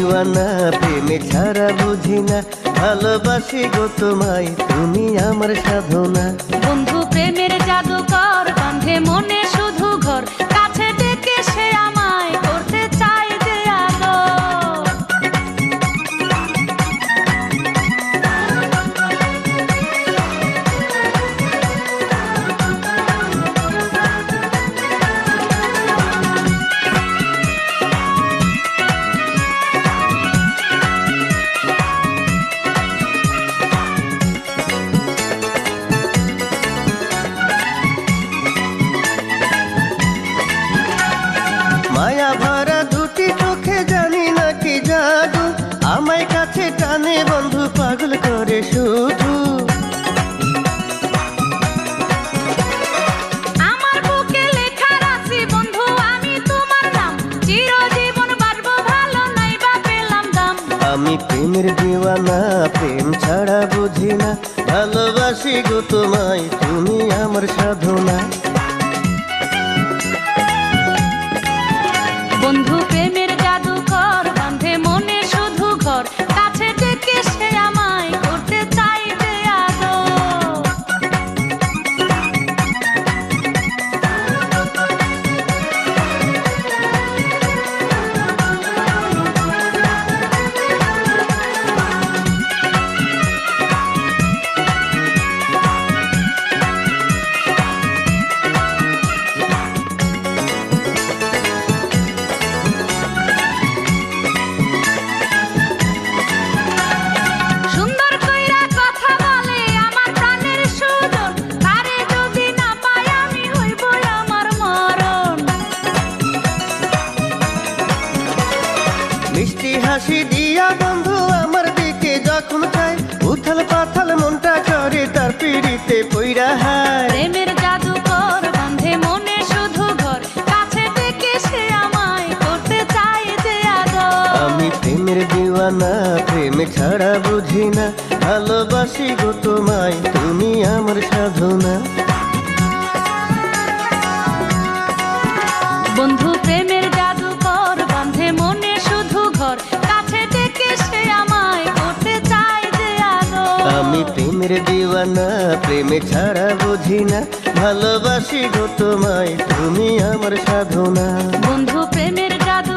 দিওয়ানা, প্রেমে ছাড়া বুঝি না, ভালোবাসি গো তোমায়, তুমি আমার সাধনা। বন্ধু প্রেমের জাদুকর, বাঁধে মনে শুধু ঘর, কাছে ডেকে সে আমায় করতে চায় যে আদর। মায়া ভরা দুটি চোখে জানি না কি জাদু, আমায় কাছে টানে বন্ধু, পাগল করে শুধু। আমার বুকে লেখা রাশি বন্ধু, আমি তোমার নাম, চিরজীবন বাঁচবো ভালো, নাই বা পেলাম দাম। আমি প্রেমের দিওয়ানা, প্রেম ছাড়া বুঝি না, ভালোবাসি গো তোমায়, তুমি আমার সাধনা। বন্ধু প্রেমের জাদুকর, বাঁধে মনে শুধু ঘর, কাছে ডেকে সে আমায় করতে চাই যে আদর। সুন্দর কইরা কথা বলে আমার প্রাণের সুজন, তারে যদি না পাই আমি হইব আমার মরণ। মিষ্টি হাসি দিয়া বন্ধু আমার দিকে যখন চায়, উথাল পাথাল মনটা করে তার পিড়িতে পইরা হায়। প্রেমের জাদুকর, বাঁধে মনে শুধু ঘর, কাছে ডেকে সে আমায় করতে চাই যে আদর। আমি প্রেমের দিওয়ানা, প্রেম ছাড়া বুঝি না, ভালোবাসি গো তোমায়, তুমি আমার সাধনা। বন্ধু প্রেমের জাদুকর, বাঁধে মনে শুধু ঘর, কাছে ডেকে সে আমায় করতে চাই যে আদর। আমি প্রেমের দিওয়ানা, প্রেম ছাড়া বুঝি না, ভালোবাসি গো তোমায়, তুমি আমার সাধনা। বন্ধু প্রেমের জাদু